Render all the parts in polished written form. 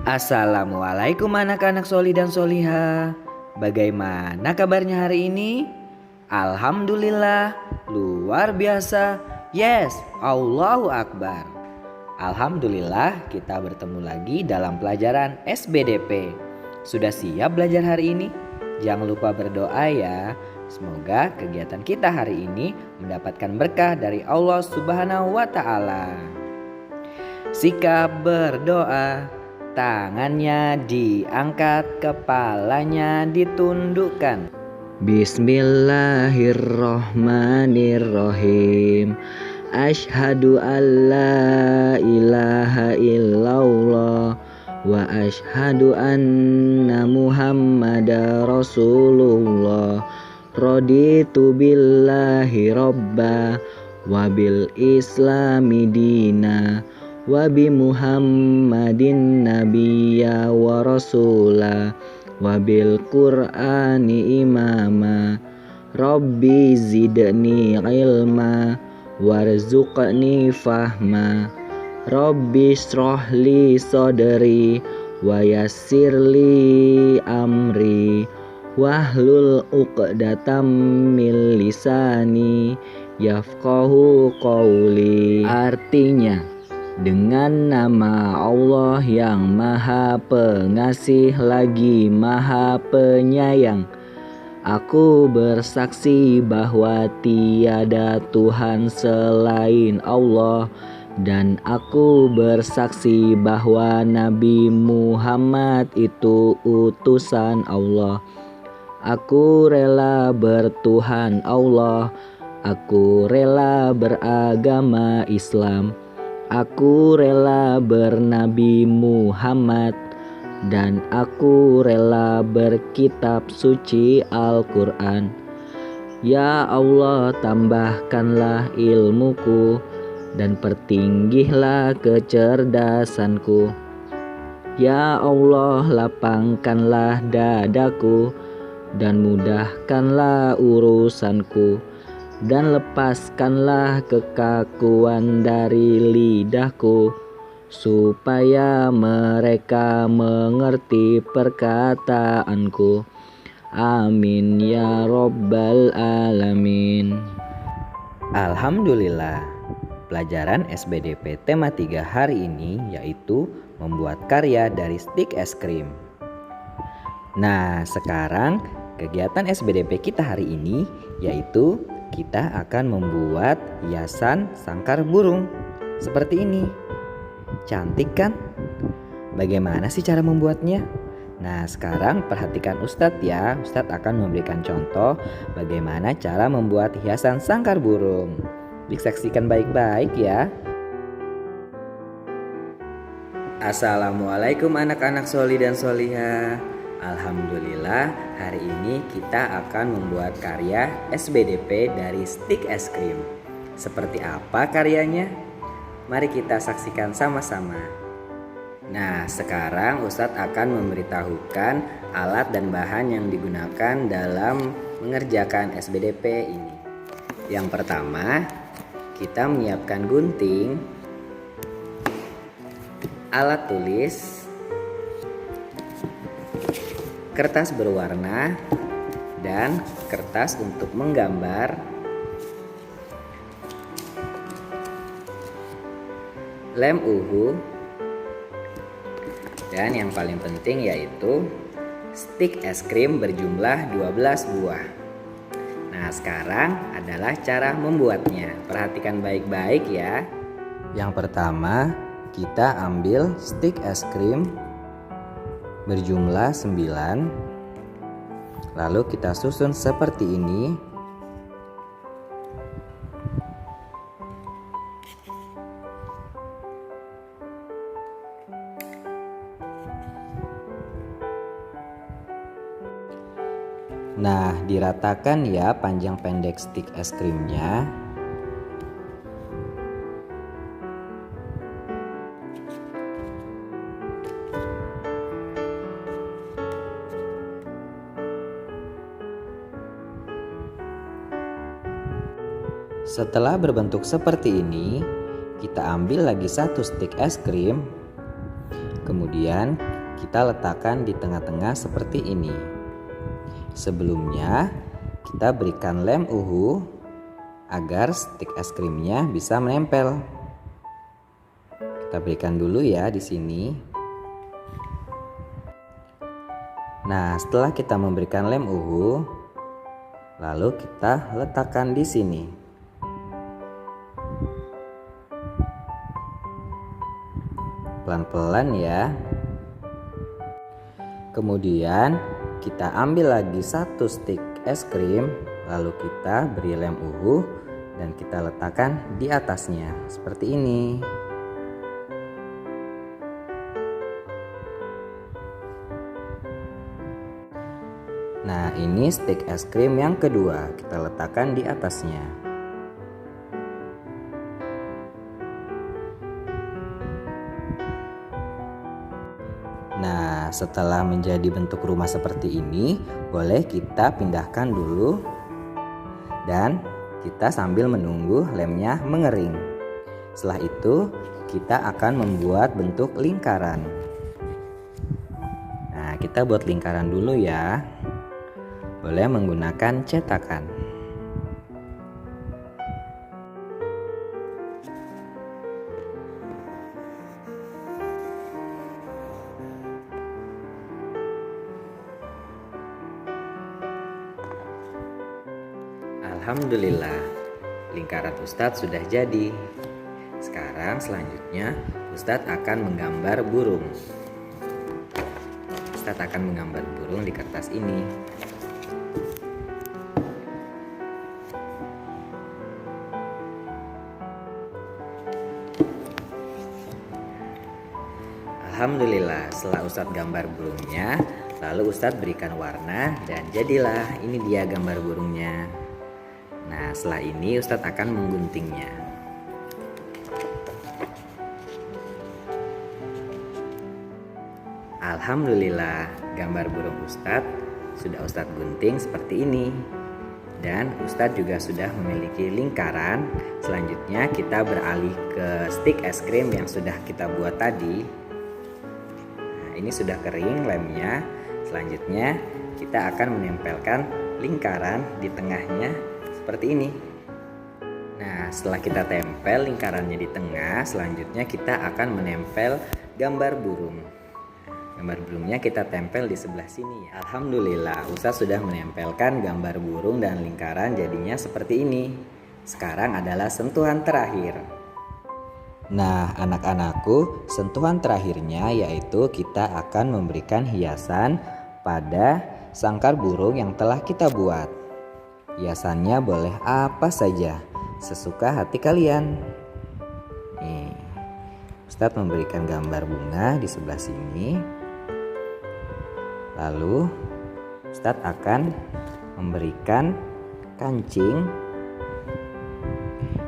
Assalamualaikum anak-anak soli dan soliha. Bagaimana kabarnya hari ini? Alhamdulillah, luar biasa. Yes, Allahu Akbar. Alhamdulillah kita bertemu lagi dalam pelajaran SBDP. Sudah siap belajar hari ini? Jangan lupa berdoa ya. Semoga kegiatan kita hari ini mendapatkan berkah dari Allah Subhanahu wa Ta'ala. Sikap berdoa. Tangannya diangkat, kepalanya ditundukkan. Bismillahirrohmanirrohim. Asyhadu an la ilaha illallah wa asyhadu anna Muhammadar Rasulullah. Raditu billahi robba wa bil islami dina wa bi Muhammadin nabiyya wa rasula wa bil qur'ani imama. Rabbi zidni ilma warzuqni fahma. Rabbi shrahli sadri wa yassirli amri wahlul uqdatam min lisani yafqahu qawli. Artinya, dengan nama Allah yang Maha Pengasih lagi Maha Penyayang, aku bersaksi bahwa tiada Tuhan selain Allah, dan aku bersaksi bahwa Nabi Muhammad itu utusan Allah. Aku rela bertuhan Allah, aku rela beragama Islam, aku rela bernabi Muhammad, dan aku rela berkitab suci Al-Quran. Ya Allah, tambahkanlah ilmuku dan pertinggihlah kecerdasanku. Ya Allah, lapangkanlah dadaku dan mudahkanlah urusanku, dan lepaskanlah kekakuan dari lidahku, supaya mereka mengerti perkataanku. Amin ya Rabbal Alamin. Alhamdulillah, pelajaran SBDP tema 3 hari ini yaitu membuat karya dari stik es krim. Nah, sekarang kegiatan SBDP kita hari ini yaitu kita akan membuat hiasan sangkar burung seperti ini. Cantik kan? Bagaimana sih cara membuatnya? Nah, sekarang perhatikan Ustadz ya. Ustadz akan memberikan contoh bagaimana cara membuat hiasan sangkar burung. Disaksikan baik-baik ya. Assalamualaikum anak-anak soli dan soliha. Alhamdulillah, hari ini kita akan membuat karya SBDP dari stik es krim. Seperti apa karyanya? Mari kita saksikan sama-sama. Nah, sekarang Ustadz akan memberitahukan alat dan bahan yang digunakan dalam mengerjakan SBDP ini. Yang pertama, kita menyiapkan gunting, alat tulis, kertas berwarna, dan kertas untuk menggambar, lem uhu, dan yang paling penting yaitu stik es krim berjumlah 12 buah. Nah, sekarang adalah cara membuatnya. Perhatikan baik-baik ya. Yang pertama, kita ambil stik es krim berjumlah 9. Lalu kita susun seperti ini. Nah, diratakan ya panjang pendek stik es krimnya. Setelah berbentuk seperti ini, kita ambil lagi satu stik es krim. Kemudian kita letakkan di tengah-tengah seperti ini. Sebelumnya kita berikan lem uhu agar stik es krimnya bisa menempel. Kita berikan dulu ya di sini. Nah, setelah kita memberikan lem uhu, lalu kita letakkan di sini. Pelan-pelan ya. Kemudian kita ambil lagi satu stik es krim, lalu kita beri lem uhu dan kita letakkan di atasnya seperti ini. Nah, ini stik es krim yang kedua, kita letakkan di atasnya. Nah, setelah menjadi bentuk rumah seperti ini, boleh kita pindahkan dulu dan kita sambil menunggu lemnya mengering. Setelah itu, kita akan membuat bentuk lingkaran. Nah, kita buat lingkaran dulu ya. Boleh menggunakan cetakan. Alhamdulillah, lingkaran Ustadz sudah jadi. Sekarang selanjutnya Ustadz akan menggambar burung. Ustadz akan menggambar burung di kertas ini. Alhamdulillah, setelah Ustadz gambar burungnya, lalu Ustadz berikan warna dan jadilah ini dia gambar burungnya. Nah, setelah ini Ustadz akan mengguntingnya. Alhamdulillah, gambar burung Ustadz sudah Ustadz gunting seperti ini. Dan Ustadz juga sudah memiliki lingkaran. Selanjutnya kita beralih ke stik es krim yang sudah kita buat tadi. Nah, ini sudah kering lemnya. Selanjutnya kita akan menempelkan lingkaran di tengahnya seperti ini. Nah, setelah kita tempel lingkarannya di tengah, selanjutnya kita akan menempel gambar burung. Gambar burungnya kita tempel di sebelah sini ya. Alhamdulillah, Ustadz sudah menempelkan gambar burung dan lingkaran jadinya seperti ini. Sekarang adalah sentuhan terakhir. Nah, anak-anakku, sentuhan terakhirnya yaitu kita akan memberikan hiasan pada sangkar burung yang telah kita buat. Hiasannya boleh apa saja, sesuka hati kalian. Nih, Ustadz memberikan gambar bunga di sebelah sini. Lalu Ustadz akan memberikan kancing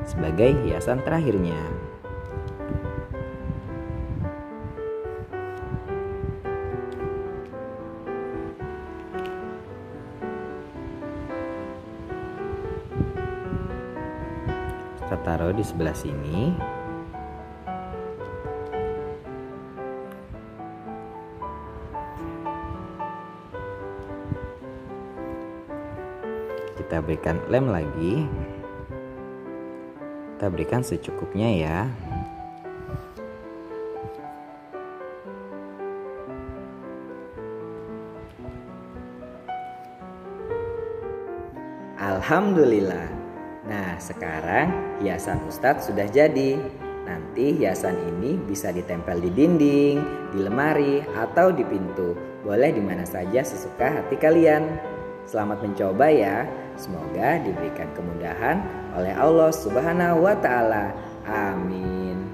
sebagai hiasan terakhirnya. Kita taruh di sebelah sini. Kita berikan lem lagi. Kita berikan secukupnya ya. Alhamdulillah. Nah, sekarang hiasan Ustadz sudah jadi. Nanti hiasan ini bisa ditempel di dinding, di lemari, atau di pintu. Boleh di mana saja sesuka hati kalian. Selamat mencoba ya. Semoga diberikan kemudahan oleh Allah Subhanahu wa Ta'ala. Amin.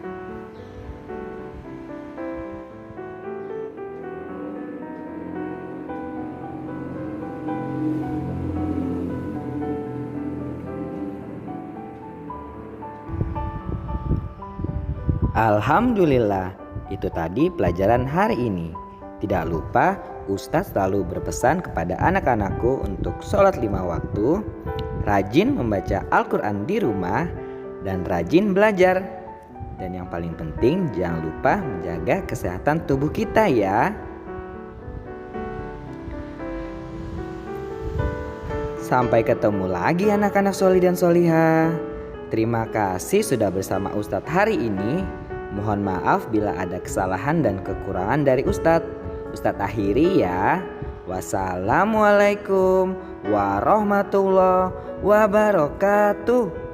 Alhamdulillah, itu tadi pelajaran hari ini. Tidak lupa, Ustadz selalu berpesan kepada anak-anakku untuk sholat 5 waktu, rajin membaca Al-Quran di rumah, dan rajin belajar. Dan yang paling penting, jangan lupa menjaga kesehatan tubuh kita ya. Sampai ketemu lagi anak-anak soli dan soliha. Terima kasih sudah bersama Ustadz hari ini. Mohon maaf bila ada kesalahan dan kekurangan dari Ustadz. Ustadz akhiri ya. Wassalamualaikum warahmatullahi wabarakatuh.